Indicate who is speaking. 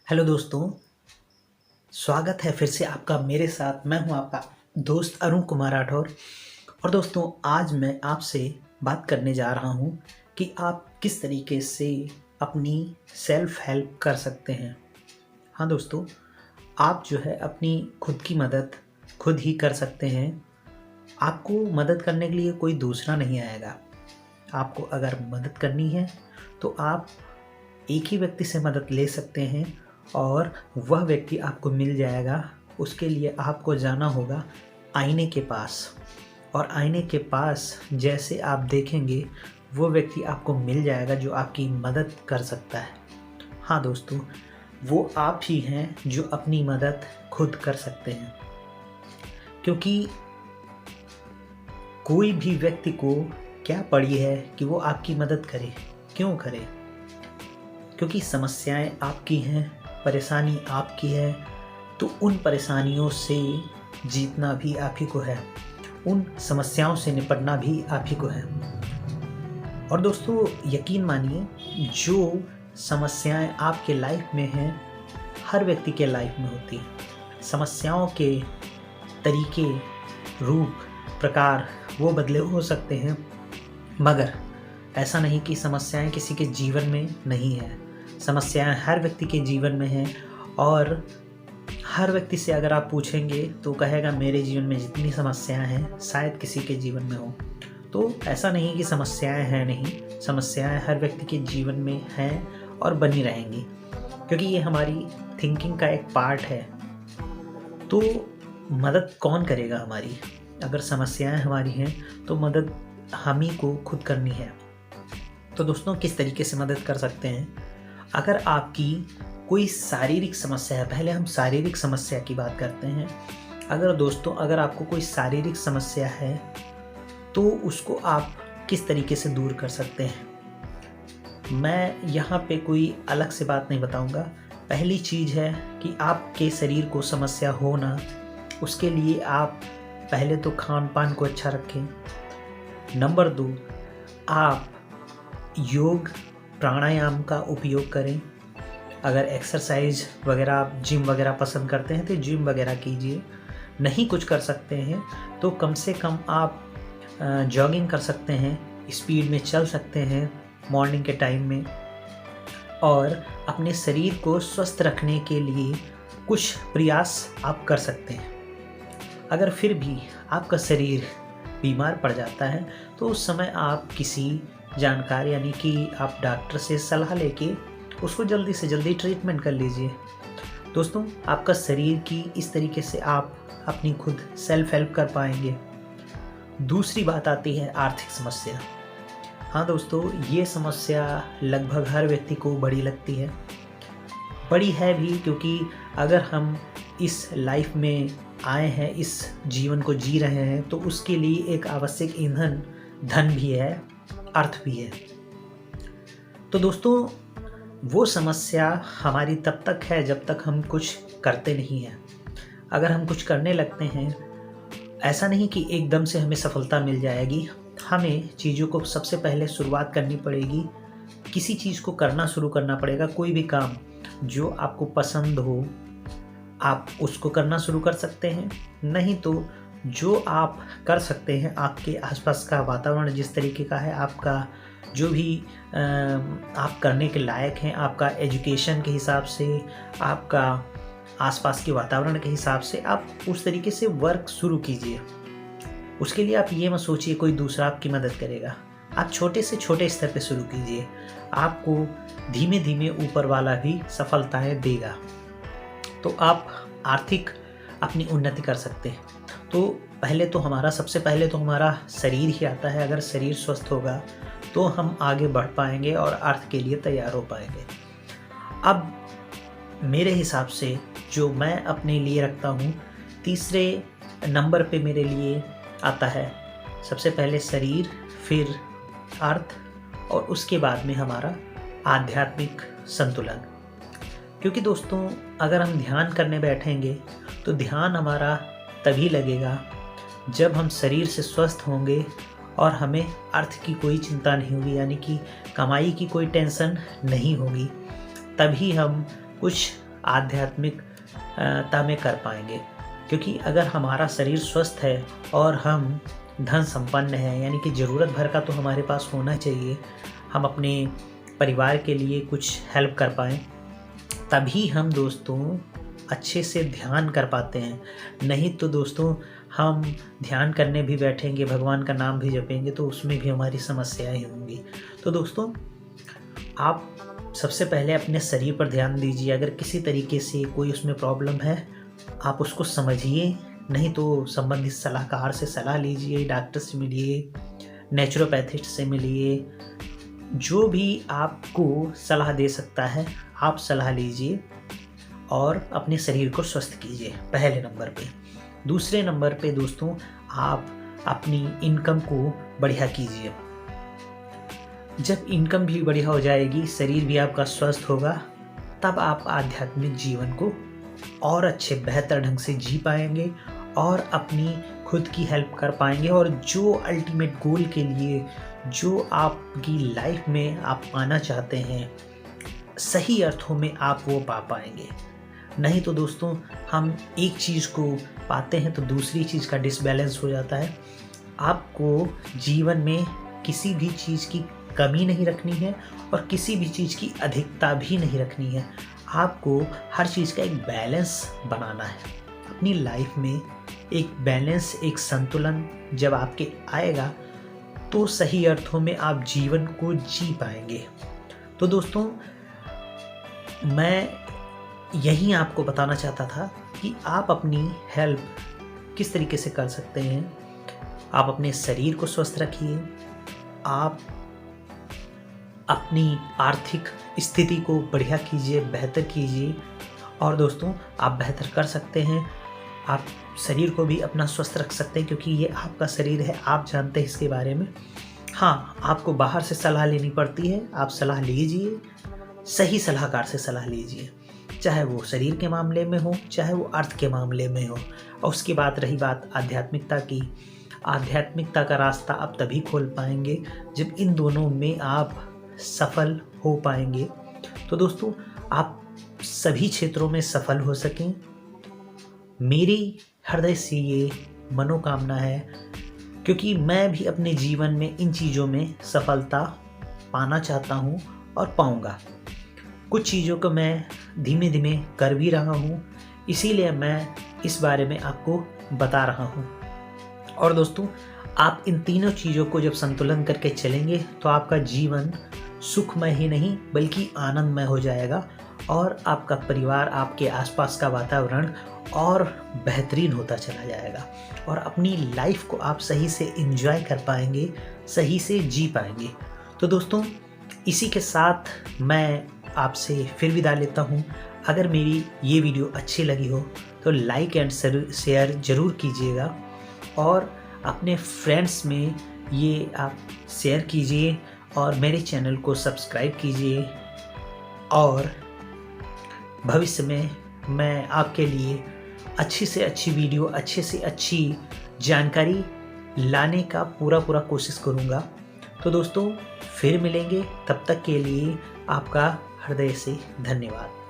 Speaker 1: Hello दोस्तों, स्वागत है फिर से आपका मेरे साथ। मैं हूं आपका दोस्त अरुण कुमार राठौर। और दोस्तों, आज मैं आपसे बात करने जा रहा हूं कि आप किस तरीके से अपनी सेल्फ हेल्प कर सकते हैं। हाँ दोस्तों, आप जो है अपनी खुद की मदद खुद ही कर सकते हैं। आपको मदद करने के लिए कोई दूसरा नहीं आएगा। आपको अगर मदद करनी है तो आप एक ही व्यक्ति से मदद ले सकते हैं और वह व्यक्ति आपको मिल जाएगा। उसके लिए आपको जाना होगा आईने के पास, और आईने के पास जैसे आप देखेंगे वो व्यक्ति आपको मिल जाएगा जो आपकी मदद कर सकता है। हाँ दोस्तों, वो आप ही हैं जो अपनी मदद खुद कर सकते हैं, क्योंकि कोई भी व्यक्ति को क्या पड़ी है कि वो आपकी मदद करे। क्यों करे? क्योंकि समस्याएं आपकी हैं, परेशानी आपकी है, तो उन परेशानियों से जीतना भी आप ही को है, उन समस्याओं से निपटना भी आप ही को है। और दोस्तों, यकीन मानिए, जो समस्याएं आपके लाइफ में हैं हर व्यक्ति के लाइफ में होती हैं। समस्याओं के तरीके, रूप, प्रकार वो बदले हो सकते हैं, मगर ऐसा नहीं कि समस्याएं किसी के जीवन में नहीं है। समस्याएं हर व्यक्ति के जीवन में हैं, और हर व्यक्ति से अगर आप पूछेंगे तो कहेगा मेरे जीवन में जितनी समस्याएं हैं शायद किसी के जीवन में हो। तो ऐसा नहीं कि समस्याएं हैं नहीं, समस्याएं हर व्यक्ति के जीवन में हैं और बनी रहेंगी, क्योंकि ये हमारी थिंकिंग का एक पार्ट है। तो मदद कौन करेगा हमारी? अगर समस्याएं हमारी हैं तो मदद हम ही को खुद करनी है। तो दोस्तों, किस तरीके से मदद कर सकते हैं? अगर आपकी कोई शारीरिक समस्या है, पहले हम शारीरिक समस्या की बात करते हैं। अगर आपको कोई शारीरिक समस्या है तो उसको आप किस तरीके से दूर कर सकते हैं? मैं यहाँ पे कोई अलग से बात नहीं बताऊँगा। पहली चीज़ है कि आपके शरीर को समस्या हो ना, उसके लिए आप पहले तो खान पान को अच्छा रखें। नंबर 2, आप योग प्राणायाम का उपयोग करें। अगर एक्सरसाइज वगैरह, आप जिम वगैरह पसंद करते हैं तो जिम वगैरह कीजिए। नहीं कुछ कर सकते हैं तो कम से कम आप जॉगिंग कर सकते हैं, स्पीड में चल सकते हैं मॉर्निंग के टाइम में। और अपने शरीर को स्वस्थ रखने के लिए कुछ प्रयास आप कर सकते हैं। अगर फिर भी आपका शरीर बीमार पड़ जाता है तो उस समय आप किसी जानकार यानी कि आप डॉक्टर से सलाह लेके उसको जल्दी से जल्दी ट्रीटमेंट कर लीजिए। दोस्तों, आपका शरीर की इस तरीके से आप अपनी खुद सेल्फ हेल्प कर पाएंगे। दूसरी बात आती है आर्थिक समस्या। हाँ दोस्तों, ये समस्या लगभग हर व्यक्ति को बड़ी लगती है। बड़ी है भी क्योंकि अगर हम इस लाइफ में आए हैं, इस जीवन को जी रहे हैं, तो उसके लिए एक आवश्यक ईंधन धन भी है, अर्थ भी है। तो दोस्तों, वो समस्या हमारी तब तक है जब तक हम कुछ करते नहीं हैं। अगर हम कुछ करने लगते हैं, ऐसा नहीं कि एकदम से हमें सफलता मिल जाएगी। हमें चीज़ों को सबसे पहले शुरुआत करनी पड़ेगी, किसी चीज़ को करना शुरू करना पड़ेगा। कोई भी काम जो आपको पसंद हो आप उसको करना शुरू कर सकते हैं। नहीं तो जो आप कर सकते हैं, आपके आसपास का वातावरण जिस तरीके का है, आपका जो भी आप करने के लायक हैं, आपका एजुकेशन के हिसाब से, आपका आसपास के वातावरण के हिसाब से आप उस तरीके से वर्क शुरू कीजिए। उसके लिए आप ये मत सोचिए कोई दूसरा आपकी मदद करेगा। आप छोटे से छोटे स्तर पे शुरू कीजिए, आपको धीमे धीमे ऊपर वाला भी सफलताएं देगा। तो आप आर्थिक अपनी उन्नति कर सकते हैं। तो सबसे पहले तो हमारा शरीर ही आता है। अगर शरीर स्वस्थ होगा तो हम आगे बढ़ पाएंगे और अर्थ के लिए तैयार हो पाएंगे। अब मेरे हिसाब से जो मैं अपने लिए रखता हूँ, तीसरे नंबर पे मेरे लिए आता है सबसे पहले शरीर, फिर अर्थ, और उसके बाद में हमारा आध्यात्मिक संतुलन। क्योंकि दोस्तों, अगर हम ध्यान करने बैठेंगे तो ध्यान हमारा तभी लगेगा जब हम शरीर से स्वस्थ होंगे और हमें अर्थ की कोई चिंता नहीं होगी, यानी कि कमाई की कोई टेंशन नहीं होगी। तभी हम कुछ आध्यात्मिकता में कर पाएंगे। क्योंकि अगर हमारा शरीर स्वस्थ है और हम धन संपन्न हैं, यानी कि ज़रूरत भर का तो हमारे पास होना चाहिए, हम अपने परिवार के लिए कुछ हेल्प कर पाएँ, तभी हम दोस्तों अच्छे से ध्यान कर पाते हैं। नहीं तो दोस्तों हम ध्यान करने भी बैठेंगे, भगवान का नाम भी जपेंगे, तो उसमें भी हमारी समस्याएं होंगी। तो दोस्तों आप सबसे पहले अपने शरीर पर ध्यान दीजिए। अगर किसी तरीके से कोई उसमें प्रॉब्लम है, आप उसको समझिए, नहीं तो संबंधित सलाहकार से सलाह लीजिए, डॉक्टर से मिलिए, नेचुरोपैथिस्ट से मिलिए, जो भी आपको सलाह दे सकता है आप सलाह लीजिए और अपने शरीर को स्वस्थ कीजिए, पहले नंबर पे। दूसरे नंबर पे दोस्तों आप अपनी इनकम को बढ़िया कीजिए। जब इनकम भी बढ़िया हो जाएगी, शरीर भी आपका स्वस्थ होगा, तब आप आध्यात्मिक जीवन को और अच्छे बेहतर ढंग से जी पाएंगे और अपनी खुद की हेल्प कर पाएंगे, और जो अल्टीमेट गोल के लिए जो आपकी लाइफ में आप पाना चाहते हैं, सही अर्थों में आप वो पा पाएंगे। नहीं तो दोस्तों हम एक चीज़ को पाते हैं तो दूसरी चीज़ का डिसबैलेंस हो जाता है। आपको जीवन में किसी भी चीज़ की कमी नहीं रखनी है और किसी भी चीज़ की अधिकता भी नहीं रखनी है। आपको हर चीज़ का एक बैलेंस बनाना है। अपनी लाइफ में एक बैलेंस, एक संतुलन जब आपके आएगा तो सही अर्थों में आप जीवन को जी पाएंगे। तो दोस्तों मैं यही आपको बताना चाहता था कि आप अपनी हेल्प किस तरीके से कर सकते हैं। आप अपने शरीर को स्वस्थ रखिए, आप अपनी आर्थिक स्थिति को बढ़िया कीजिए, बेहतर कीजिए, और दोस्तों आप बेहतर कर सकते हैं। आप शरीर को भी अपना स्वस्थ रख सकते हैं, क्योंकि ये आपका शरीर है, आप जानते हैं इसके बारे में। हाँ, आपको बाहर से सलाह लेनी पड़ती है, आप सलाह लीजिए, सही सलाहकार से सलाह लीजिए, चाहे वो शरीर के मामले में हो, चाहे वो अर्थ के मामले में हो। और उसकी बात रही बात आध्यात्मिकता की, आध्यात्मिकता का रास्ता आप तभी खोल पाएंगे जब इन दोनों में आप सफल हो पाएंगे। तो दोस्तों आप सभी क्षेत्रों में सफल हो सकें, मेरी हृदय से ये मनोकामना है, क्योंकि मैं भी अपने जीवन में इन चीज़ों में सफलता पाना चाहता हूँ और पाऊँगा। कुछ चीज़ों को मैं धीमे धीमे कर भी रहा हूँ, इसीलिए मैं इस बारे में आपको बता रहा हूँ। और दोस्तों आप इन तीनों चीज़ों को जब संतुलन करके चलेंगे तो आपका जीवन सुखमय ही नहीं बल्कि आनंदमय हो जाएगा, और आपका परिवार, आपके आसपास का वातावरण और बेहतरीन होता चला जाएगा, और अपनी लाइफ को आप सही से एंजॉय कर पाएंगे, सही से जी पाएंगे। तो दोस्तों इसी के साथ मैं आपसे फिर विदा लेता हूँ। अगर मेरी ये वीडियो अच्छी लगी हो तो लाइक एंड शेयर ज़रूर कीजिएगा, और अपने फ्रेंड्स में ये आप शेयर कीजिए, और मेरे चैनल को सब्सक्राइब कीजिए, और भविष्य में मैं आपके लिए अच्छी से अच्छी वीडियो, अच्छे से अच्छी जानकारी लाने का पूरा कोशिश करूँगा। तो दोस्तों फिर मिलेंगे, तब तक के लिए आपका हृदय से धन्यवाद।